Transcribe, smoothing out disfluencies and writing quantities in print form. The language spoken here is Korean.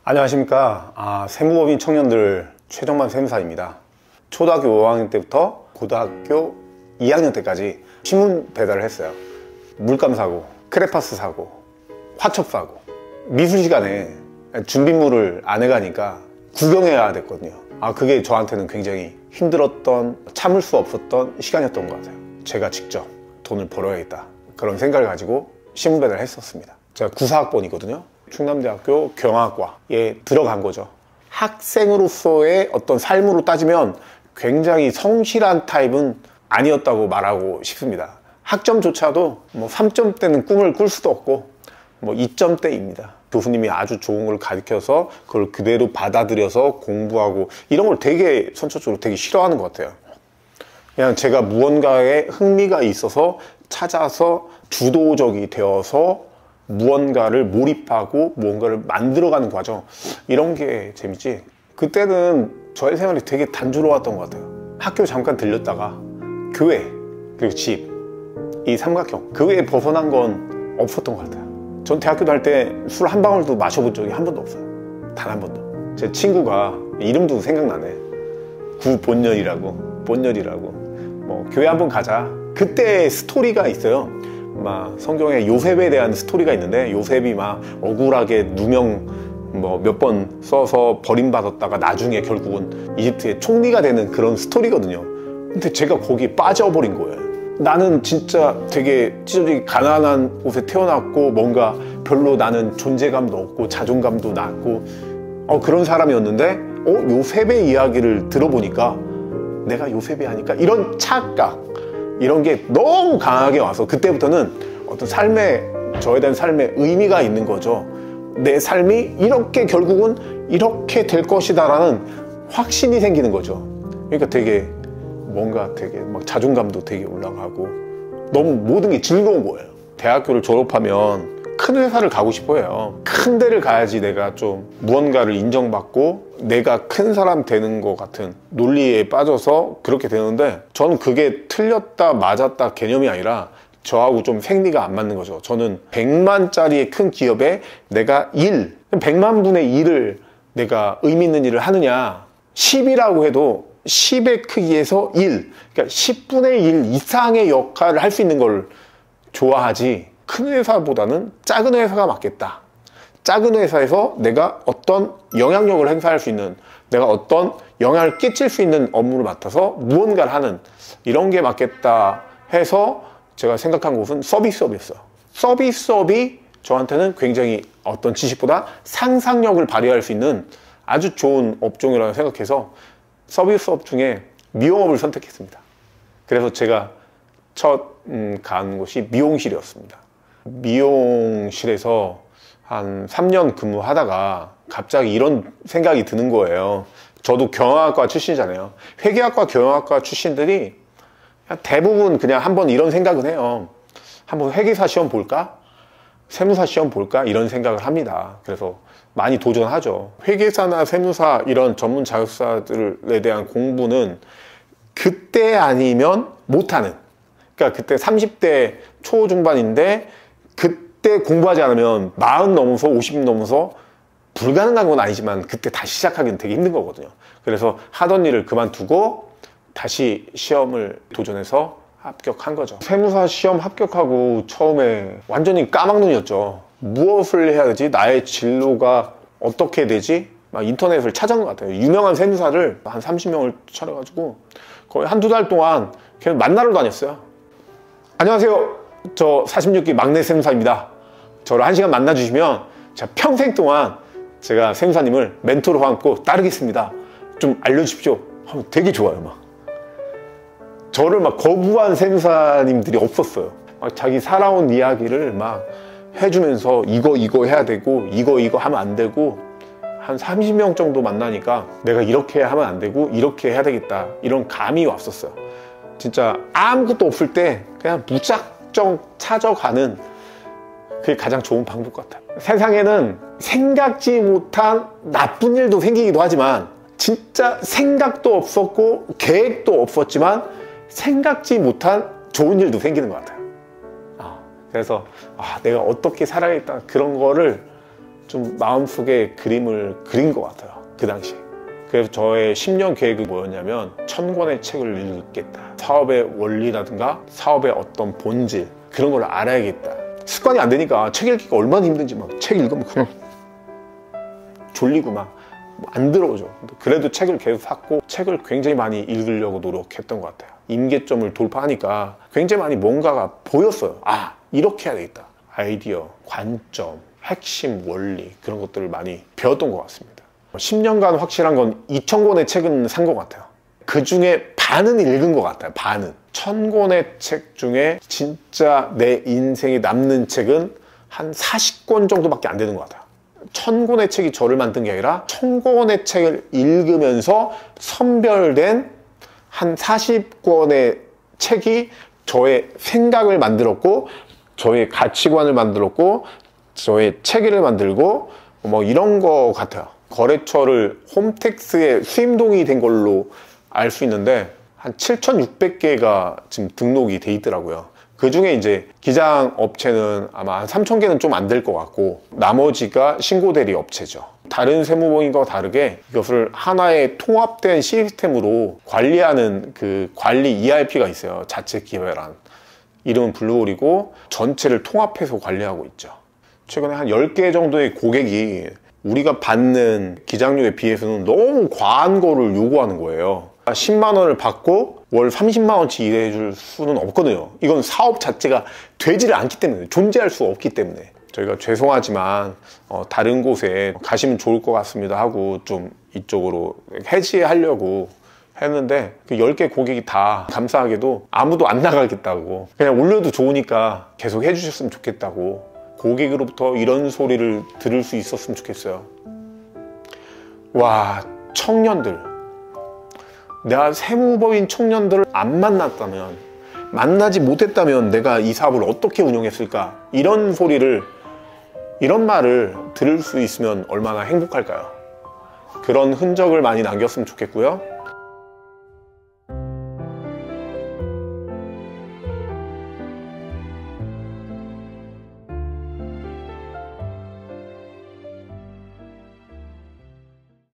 안녕하십니까. 세무법인 청년들 최정만 세무사입니다. 초등학교 5학년 때부터 고등학교 2학년 때까지 신문 배달을 했어요. 물감 사고, 크레파스 사고, 화첩 사고. 미술 시간에 준비물을 안 해가니까 구경해야 됐거든요. 그게 저한테는 굉장히 힘들었던, 참을 수 없었던 시간이었던 것 같아요. 제가 직접 돈을 벌어야겠다, 그런 생각을 가지고 신문 배달을 했었습니다. 제가 94학번이거든요 충남대학교 경영학과에 들어간 거죠. 학생으로서의 어떤 삶으로 따지면 굉장히 성실한 타입은 아니었다고 말하고 싶습니다. 학점조차도 3점대는 꿈을 꿀 수도 없고 2점대입니다. 교수님이 아주 좋은 걸 가르쳐서 그걸 그대로 받아들여서 공부하고 이런 걸 되게 선천적으로 되게 싫어하는 것 같아요. 그냥 제가 무언가에 흥미가 있어서 찾아서 주도적이 되어서 무언가를 몰입하고 무언가를 만들어가는 과정, 이런 게 재밌지. 그때는 저의 생활이 되게 단조로웠던 것 같아요. 학교 잠깐 들렸다가 교회, 그리고 집, 이 삼각형, 그 외에 벗어난 건 없었던 것 같아요. 전 대학교 다닐 때 술 한 방울도 마셔본 적이 한 번도 없어요. 단 한 번도. 제 친구가, 이름도 생각나네, 구본열이라고, 교회 한번 가자. 그때 스토리가 있어요. 성경에 요셉에 대한 스토리가 있는데, 요셉이 억울하게 누명 몇 번 써서 버림받았다가 나중에 결국은 이집트의 총리가 되는 그런 스토리거든요. 근데 제가 거기에 빠져버린 거예요. 나는 진짜 되게 찢어지게 가난한 곳에 태어났고 뭔가 별로 나는 존재감도 없고 자존감도 낮고 그런 사람이었는데 요셉의 이야기를 들어보니까 내가 요셉이 아닐까, 이런 착각, 이런 게 너무 강하게 와서 그때부터는 어떤 저에 대한 삶에 의미가 있는 거죠. 내 삶이 이렇게 결국은 이렇게 될 것이다 라는 확신이 생기는 거죠. 그러니까 되게 자존감도 되게 올라가고 너무 모든 게 즐거운 거예요. 대학교를 졸업하면 큰 회사를 가고 싶어 해요. 큰 데를 가야지 내가 좀 무언가를 인정받고 내가 큰 사람 되는 것 같은 논리에 빠져서 그렇게 되는데, 저는 그게 틀렸다 맞았다 개념이 아니라 저하고 좀 생리가 안 맞는 거죠. 저는 100만짜리의 큰 기업에 내가 100만 분의 1을 내가 의미 있는 일을 하느냐, 10이라고 해도 10의 크기에서 1, 그러니까 10분의 1 이상의 역할을 할 수 있는 걸 좋아하지, 큰 회사보다는 작은 회사가 맞겠다. 작은 회사에서 내가 어떤 영향력을 행사할 수 있는, 내가 어떤 영향을 끼칠 수 있는 업무를 맡아서 무언가를 하는, 이런 게 맞겠다 해서 제가 생각한 곳은 서비스업이었어요. 서비스업이 저한테는 굉장히 어떤 지식보다 상상력을 발휘할 수 있는 아주 좋은 업종이라고 생각해서 서비스업 중에 미용업을 선택했습니다. 그래서 제가 첫 간 곳이 미용실이었습니다. 미용실에서 한 3년 근무하다가 갑자기 이런 생각이 드는 거예요. 저도 경영학과 출신이잖아요. 회계학과, 경영학과 출신들이 대부분 그냥 한번 이런 생각은 해요. 한번 회계사 시험 볼까? 세무사 시험 볼까? 이런 생각을 합니다. 그래서 많이 도전하죠. 회계사나 세무사 이런 전문 자격사들에 대한 공부는 그때 아니면 못하는, 그러니까 그때 30대 초중반인데 그때 공부하지 않으면 40 넘어서 50 넘어서 불가능한 건 아니지만 그때 다시 시작하기는 되게 힘든 거거든요. 그래서 하던 일을 그만두고 다시 시험을 도전해서 합격한 거죠. 세무사 시험 합격하고 처음에 완전히 까막눈이었죠. 무엇을 해야 되지? 나의 진로가 어떻게 되지? 막 인터넷을 찾은 것 같아요. 유명한 세무사를 한 30명을 차려가지고 거의 한두 달 동안 계속 만나러 다녔어요. 안녕하세요, 저 46기 막내 세무사입니다. 저를 1시간 만나주시면 제가 평생 동안 제가 세무사님을 멘토로 삼고 따르겠습니다. 좀 알려주십시오 하면 되게 좋아요. 저를 막 거부한 세무사님들이 없었어요. 막 자기 살아온 이야기를 막 해주면서 이거 해야 되고 이거 하면 안 되고, 한 30명 정도 만나니까 내가 이렇게 하면 안 되고 이렇게 해야 되겠다, 이런 감이 왔었어요. 진짜 아무것도 없을 때 그냥 무작정 찾아가는, 그게 가장 좋은 방법 같아요. 세상에는 생각지 못한 나쁜 일도 생기기도 하지만, 진짜 생각도 없었고 계획도 없었지만 생각지 못한 좋은 일도 생기는 것 같아요. 그래서 내가 어떻게 살아야겠다, 그런 거를 좀 마음속에 그림을 그린 것 같아요, 그 당시에. 그래서 저의 10년 계획이 뭐였냐면 1000권의 책을 읽겠다. 사업의 원리라든가 사업의 어떤 본질, 그런 걸 알아야겠다. 습관이 안 되니까 책 읽기가 얼마나 힘든지, 막 책 읽으면 그냥 졸리고 막 안 들어오죠. 그래도 책을 계속 샀고, 책을 굉장히 많이 읽으려고 노력했던 것 같아요. 임계점을 돌파하니까 굉장히 많이 뭔가가 보였어요. 이렇게 해야 되겠다. 아이디어, 관점, 핵심, 원리, 그런 것들을 많이 배웠던 것 같습니다. 10년간 확실한 건 2000권의 책은 산 것 같아요. 그 중에 반은 읽은 것 같아요. 반은. 1000권의 책 중에 진짜 내 인생에 남는 책은 한 40권 정도밖에 안 되는 것 같아요. 1000권의 책이 저를 만든 게 아니라 1000권의 책을 읽으면서 선별된 한 40권의 책이 저의 생각을 만들었고, 저의 가치관을 만들었고, 저의 체계를 만들고, 뭐 이런 거 같아요. 거래처를 홈택스에 수임동이 된 걸로 알 수 있는데 한 7,600개가 지금 등록이 돼 있더라고요. 그 중에 이제 기장 업체는 아마 한 3,000개는 좀 안 될 것 같고, 나머지가 신고대리 업체죠. 다른 세무법인과 다르게 이것을 하나의 통합된 시스템으로 관리하는 그 관리 ERP가 있어요. 자체 개발한. 이름은 블루홀이고 전체를 통합해서 관리하고 있죠. 최근에 한 10개 정도의 고객이 우리가 받는 기장료에 비해서는 너무 과한 거를 요구하는 거예요. 10만 원을 받고 월 30만 원치 일해 줄 수는 없거든요. 이건 사업 자체가 되지를 않기 때문에, 존재할 수 없기 때문에. 저희가 죄송하지만 다른 곳에 가시면 좋을 것 같습니다 하고 좀 이쪽으로 해지하려고 했는데, 그 10개 고객이 다 감사하게도 아무도 안 나가겠다고, 그냥 올려도 좋으니까 계속 해주셨으면 좋겠다고, 고객으로부터 이런 소리를 들을 수 있었으면 좋겠어요. 와, 청년들, 내가 세무법인 청년들을 안 만났다면, 만나지 못했다면 내가 이 사업을 어떻게 운영했을까, 이런 소리를, 이런 말을 들을 수 있으면 얼마나 행복할까요? 그런 흔적을 많이 남겼으면 좋겠고요.